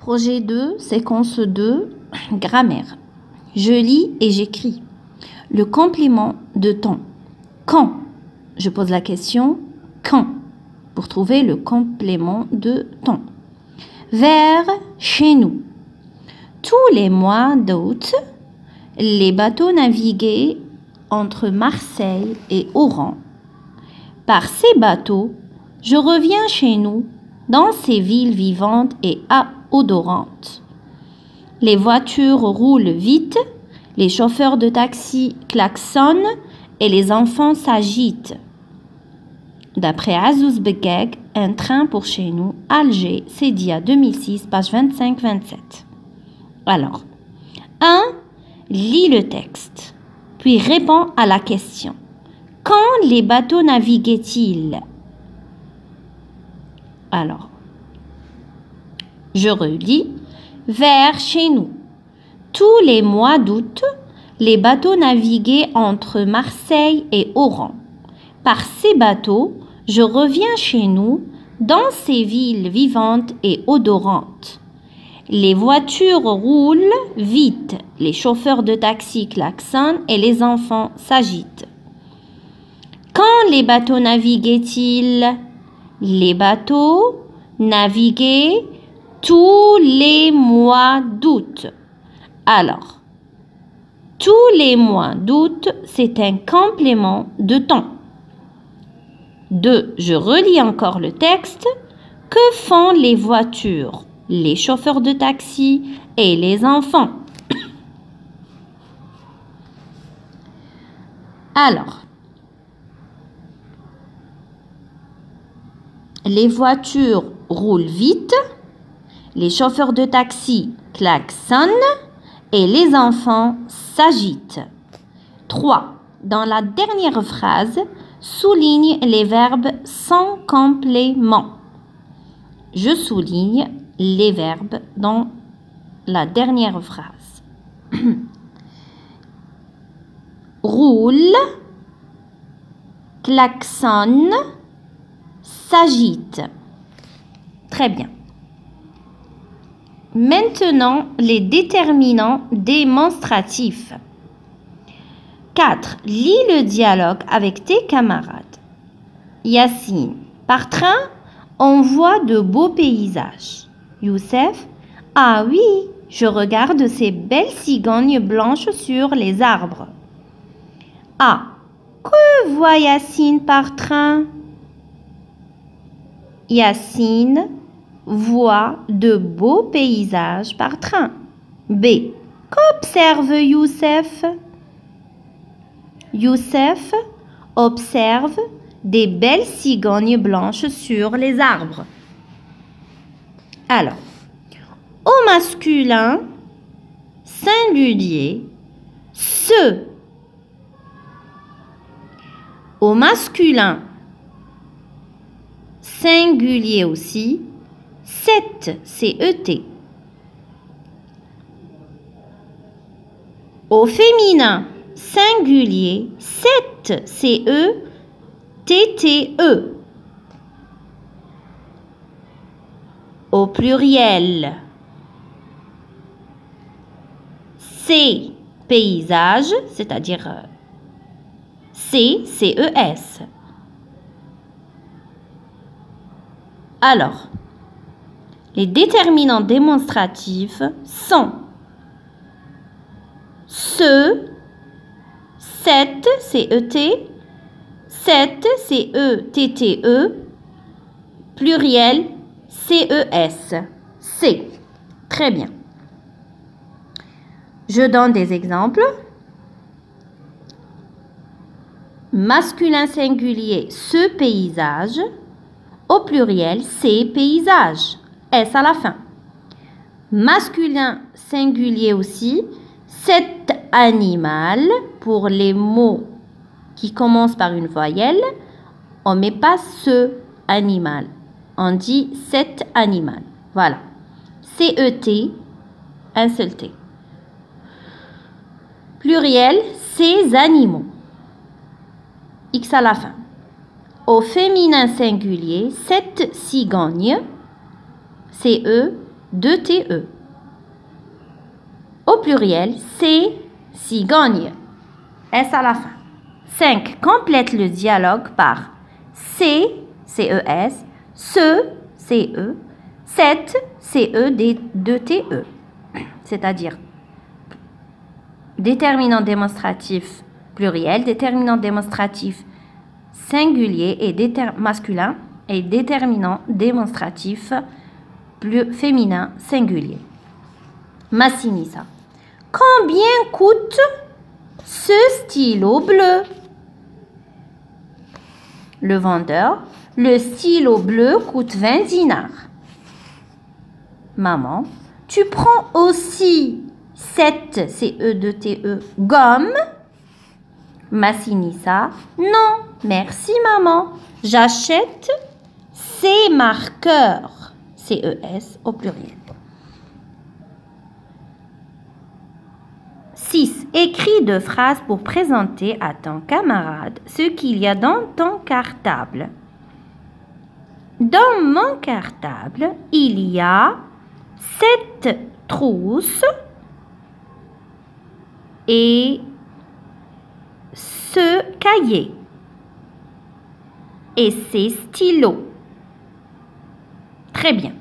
Projet 2, séquence 2, grammaire. Je lis et j'écris. Le complément de temps. Quand? Je pose la question quand pour trouver le complément de temps. Vers chez nous. Tous les mois d'août, les bateaux naviguaient entre Marseille et Oran. Par ces bateaux, je reviens chez nous dans ces villes vivantes et odorantes. Les voitures roulent vite, les chauffeurs de taxi klaxonnent et les enfants s'agitent. D'après Azouz Begeg, un train pour chez nous, Alger, Cédia 2006, page 25-27. Alors, 1. Lis le texte, puis réponds à la question. Quand les bateaux naviguaient-ils? Alors, je relis. Vers chez nous. Tous les mois d'août, les bateaux naviguaient entre Marseille et Oran. Par ces bateaux, je reviens chez nous dans ces villes vivantes et odorantes. Les voitures roulent vite, les chauffeurs de taxi klaxonnent et les enfants s'agitent. Quand les bateaux naviguaient-ils? Les bateaux naviguaient tous les mois d'août. Alors, tous les mois d'août, c'est un complément de temps. 2. Je relis encore le texte. Que font les voitures, les chauffeurs de taxi et les enfants? Alors, les voitures roulent vite, les chauffeurs de taxi klaxonnent et les enfants s'agitent. 3. Dans la dernière phrase, souligne les verbes sans complément. Je souligne les verbes dans la dernière phrase. Roule, klaxonne, s'agite. Très bien. Maintenant, les déterminants démonstratifs. 4. Lis le dialogue avec tes camarades. Yassine. Par train, on voit de beaux paysages. Youssef. Ah oui, je regarde ces belles cigognes blanches sur les arbres. Ah, que voit Yassine par train? Yassine voit de beaux paysages par train. B. Qu'observe Youssef? Youssef observe des belles cigognes blanches sur les arbres. Alors, au masculin, singulier, ce. Au masculin, singulier aussi, cette, C-E-T. Au féminin, singulier, cette, C-E-T-T-E. Au pluriel, ces paysages, c'est-à-dire C-C-E-S. Alors, les déterminants démonstratifs sont ce, cette, C-E-T, cette, C-E-T-T-E, pluriel, C-E-S, C. Très bien. Je donne des exemples. Masculin singulier, ce paysage. Au pluriel, ces paysages. S à la fin. Masculin singulier aussi, cet animal. Pour les mots qui commencent par une voyelle, on ne met pas ce animal. On dit cet animal. Voilà. C-E-T, un seul T. Pluriel, ces animaux. X à la fin. Au féminin singulier, cette cigogne, C-E, 2 TE. Au pluriel, c'est cigogne. S à la fin. 5. Complète le dialogue par C, CES, ce, CE, 7, CE des 2 TE. C'est-à-dire déterminant démonstratif pluriel, déterminant démonstratif singulier et masculin et déterminant démonstratif féminin singulier. Massinissa. Combien coûte ce stylo bleu? Le vendeur. Le stylo bleu coûte 20 dinars. Maman. Tu prends aussi 7 CE2TE gomme? Massinissa. Non, merci maman. J'achète ces marqueurs. CES au pluriel. 6. Écris 2 phrases pour présenter à ton camarade ce qu'il y a dans ton cartable. Dans mon cartable, il y a 7 trousses et ce cahier et ces stylos. Très bien.